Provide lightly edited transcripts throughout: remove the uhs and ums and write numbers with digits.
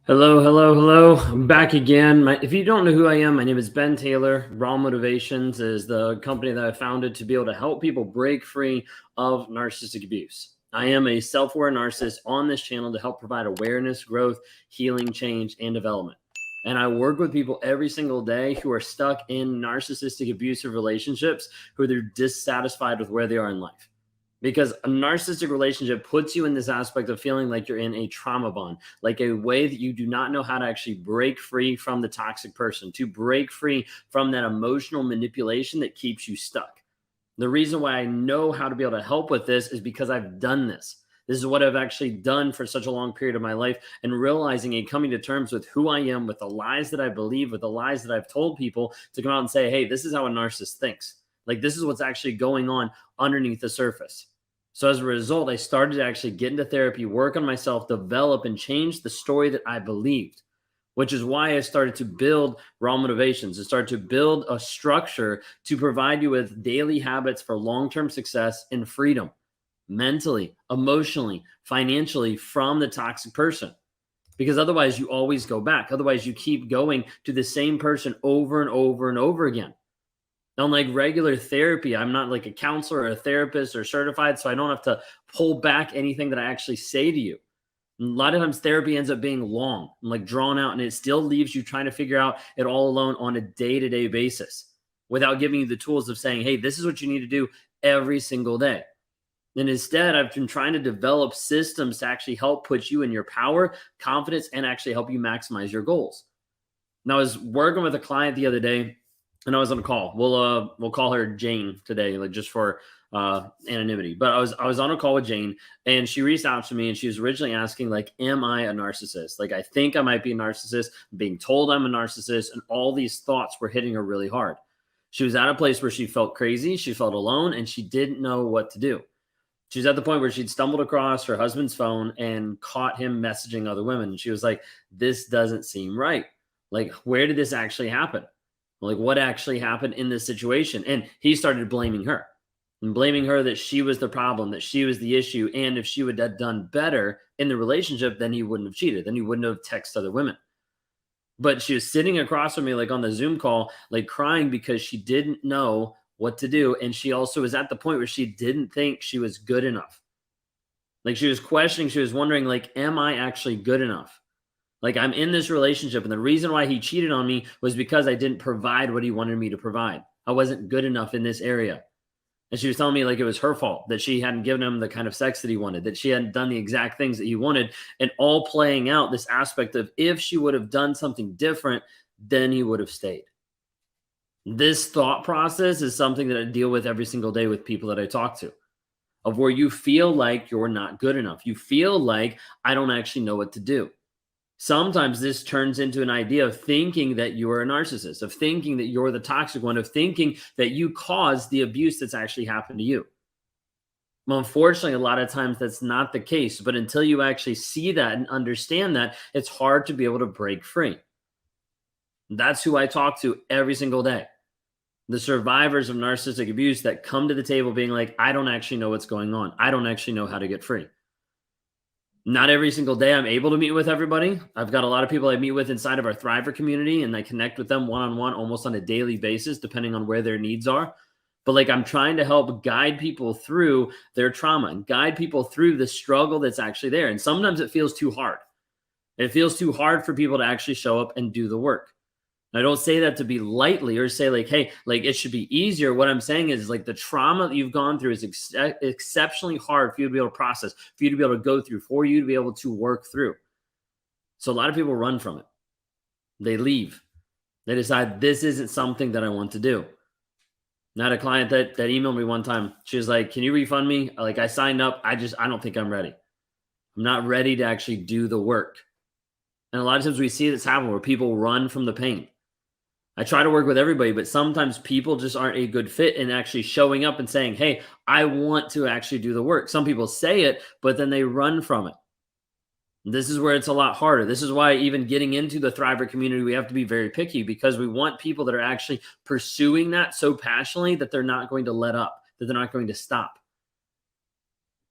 Hello, hello, hello. I'm back again. If you don't know who I am, my name is Ben Taylor. Raw Motivations is the company that I founded to be able to help people break free of narcissistic abuse. I am a self-aware narcissist on this channel to help provide awareness, growth, healing, change, and development. And I work with people every single day who are stuck in narcissistic abusive relationships, who they're dissatisfied with where they are in life. Because a narcissistic relationship puts you in this aspect of feeling like you're in a trauma bond, like a way that you do not know how to actually break free from the toxic person, to break free from that emotional manipulation that keeps you stuck. The reason why I know how to be able to help with this is because I've done this. This is what I've actually done for such a long period of my life, and realizing and coming to terms with who I am, with the lies that I believe, with the lies that I've told people, to come out and say, hey, this is how a narcissist thinks. Like, this is what's actually going on underneath the surface. So as a result, I started to actually get into therapy, work on myself, develop, and change the story that I believed, which is why I started to build Raw Motivations. I started to build a structure to provide you with daily habits for long-term success and freedom, mentally, emotionally, financially, from the toxic person. Because otherwise you always go back. Otherwise you keep going to the same person over and over and over again. Unlike regular therapy, I'm not like a counselor or a therapist or certified, so I don't have to pull back anything that I actually say to you. And a lot of times therapy ends up being long and like drawn out, and it still leaves you trying to figure out it all alone on a day-to-day basis without giving you the tools of saying, hey, this is what you need to do every single day. And instead, I've been trying to develop systems to actually help put you in your power, confidence, and actually help you maximize your goals. Now, I was working with a client the other day, and I was on a call. We'll call her Jane today, like just for anonymity. But I was on a call with Jane, and she reached out to me, and she was originally asking, like, am I a narcissist? Like, I think I might be a narcissist, being told I'm a narcissist, and all these thoughts were hitting her really hard. She was at a place where she felt crazy, she felt alone, and she didn't know what to do. She was at the point where she'd stumbled across her husband's phone and caught him messaging other women. And she was like, this doesn't seem right. Like, where did this actually happen? Like, what actually happened in this situation? And he started blaming her and blaming her that she was the problem, that she was the issue. And if she would have done better in the relationship, then he wouldn't have cheated. Then he wouldn't have texted other women. But she was sitting across from me, like on the Zoom call, like crying because she didn't know what to do. And she also was at the point where she didn't think she was good enough. Like, she was questioning, she was wondering, like, am I actually good enough? Like, I'm in this relationship, and the reason why he cheated on me was because I didn't provide what he wanted me to provide. I wasn't good enough in this area. And she was telling me like it was her fault that she hadn't given him the kind of sex that he wanted, that she hadn't done the exact things that he wanted, and all playing out this aspect of if she would have done something different, then he would have stayed. This thought process is something that I deal with every single day with people that I talk to, of where you feel like you're not good enough. You feel like I don't actually know what to do. Sometimes this turns into an idea of thinking that you're a narcissist, of thinking that you're the toxic one, of thinking that you caused the abuse that's actually happened to you. Well, unfortunately, a lot of times that's not the case. But until you actually see that and understand that, it's hard to be able to break free. That's who I talk to every single day. The survivors of narcissistic abuse that come to the table being like, I don't actually know what's going on. I don't actually know how to get free. Not every single day I'm able to meet with everybody. I've got a lot of people I meet with inside of our Thriver community, and I connect with them one-on-one almost on a daily basis, depending on where their needs are. But like, I'm trying to help guide people through their trauma and guide people through the struggle that's actually there. And sometimes it feels too hard. It feels too hard for people to actually show up and do the work. I don't say that to be lightly or say like, hey, like it should be easier. What I'm saying is like the trauma that you've gone through is exceptionally hard for you to be able to process, for you to be able to go through, for you to be able to work through. So a lot of people run from it. They leave. They decide this isn't something that I want to do. I had a client that emailed me one time. She was like, can you refund me? Like, I signed up. I don't think I'm ready. I'm not ready to actually do the work. And a lot of times we see this happen where people run from the pain. I try to work with everybody, but sometimes people just aren't a good fit in actually showing up and saying, hey, I want to actually do the work. Some people say it, but then they run from it. This is where it's a lot harder. This is why even getting into the Thriver community, we have to be very picky, because we want people that are actually pursuing that so passionately that they're not going to let up, that they're not going to stop.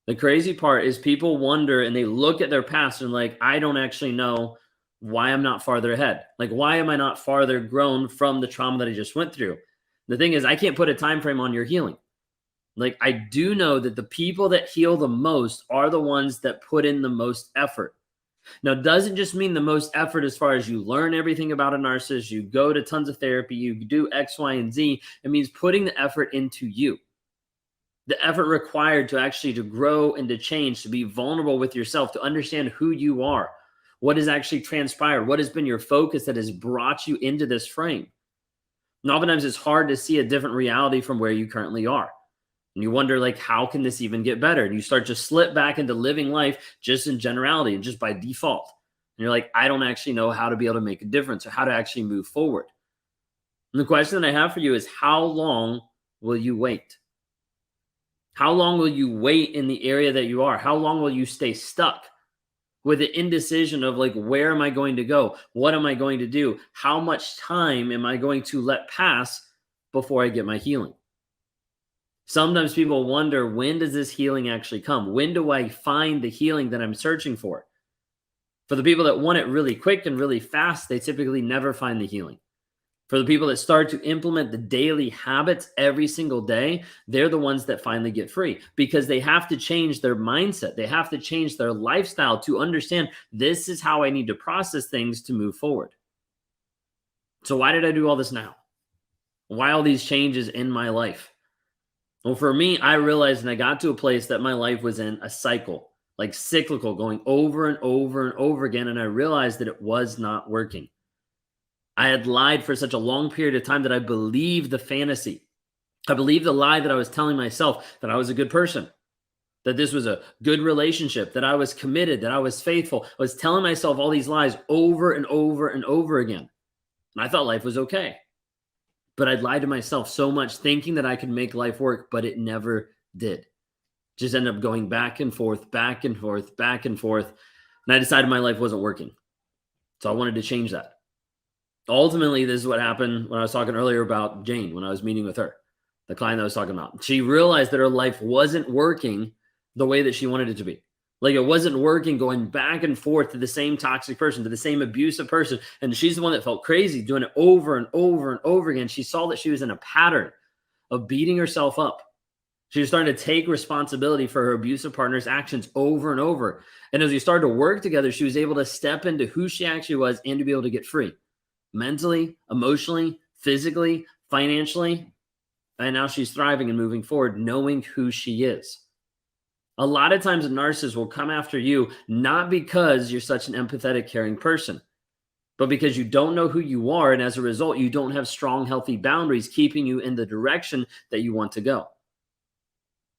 The crazy part is people wonder and they look at their past and like, I don't actually know why I'm not farther ahead. Like, why am I not farther grown from the trauma that I just went through? The thing is, I can't put a time frame on your healing. Like, I do know that the people that heal the most are the ones that put in the most effort. Now, it doesn't just mean the most effort as far as you learn everything about a narcissist, you go to tons of therapy, you do X, Y, and Z. It means putting the effort into you. The effort required to actually to grow and to change, to be vulnerable with yourself, to understand who you are, what has actually transpired, what has been your focus that has brought you into this frame. And oftentimes it's hard to see a different reality from where you currently are. And you wonder, like, how can this even get better? And you start to slip back into living life just in generality and just by default. And you're like, I don't actually know how to be able to make a difference or how to actually move forward. And the question that I have for you is, how long will you wait? How long will you wait in the area that you are? How long will you stay stuck with the indecision of, like, where am I going to go? What am I going to do? How much time am I going to let pass before I get my healing? Sometimes people wonder, when does this healing actually come? When do I find the healing that I'm searching for? For the people that want it really quick and really fast, they typically never find the healing. For the people that start to implement the daily habits every single day, they're the ones that finally get free, because they have to change their mindset. They have to change their lifestyle to understand, this is how I need to process things to move forward. So why did I do all this now? Why all these changes in my life? Well, for me, I realized, and I got to a place that my life was in a cycle, like cyclical, going over and over and over again. And I realized that it was not working. I had lied for such a long period of time that I believed the fantasy. I believed the lie that I was telling myself, that I was a good person, that this was a good relationship, that I was committed, that I was faithful. I was telling myself all these lies over and over and over again. And I thought life was okay. But I'd lied to myself so much, thinking that I could make life work, but it never did. Just ended up going back and forth, back and forth, back and forth. And I decided my life wasn't working. So I wanted to change that. Ultimately, this is what happened when I was talking earlier about Jane, when I was meeting with her, the client that I was talking about. She realized that her life wasn't working the way that she wanted it to be. Like, it wasn't working, going back and forth to the same toxic person, to the same abusive person. And she's the one that felt crazy doing it over and over and over again. She saw that she was in a pattern of beating herself up. She was starting to take responsibility for her abusive partner's actions over and over. And as we started to work together, she was able to step into who she actually was and to be able to get free. Mentally, emotionally, physically, financially. And now she's thriving and moving forward, knowing who she is. A lot of times a narcissist will come after you, not because you're such an empathetic, caring person, but because you don't know who you are. And as a result, you don't have strong, healthy boundaries keeping you in the direction that you want to go.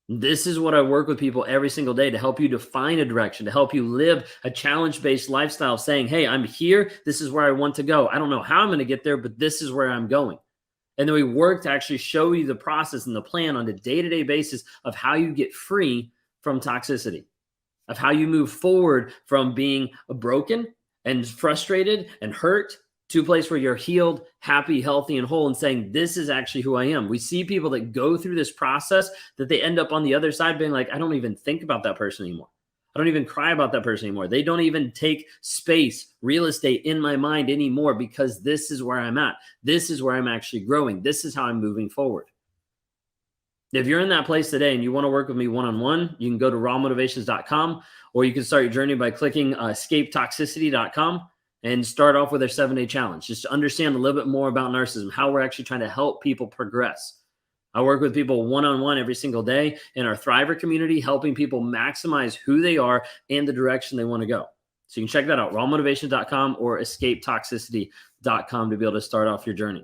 This is what I work with people every single day, to help you define a direction, to help you live a challenge-based lifestyle, saying, hey, I'm here. This is where I want to go. I don't know how I'm going to get there, but this is where I'm going. And then we work to actually show you the process and the plan on a day-to-day basis of how you get free from toxicity, of how you move forward from being broken and frustrated and hurt to a place where you're healed, happy, healthy, and whole, and saying, this is actually who I am. We see people that go through this process that they end up on the other side being like, I don't even think about that person anymore. I don't even cry about that person anymore. They don't even take space, real estate in my mind anymore, because this is where I'm at. This is where I'm actually growing. This is how I'm moving forward. If you're in that place today and you want to work with me one-on-one, you can go to rawmotivations.com, or you can start your journey by clicking escapetoxicity.com. and start off with our 7-day challenge, just to understand a little bit more about narcissism, how we're actually trying to help people progress. I work with people one-on-one every single day in our Thriver community, helping people maximize who they are and the direction they want to go. So you can check that out, rawmotivations.com or escapetoxicity.com, to be able to start off your journey.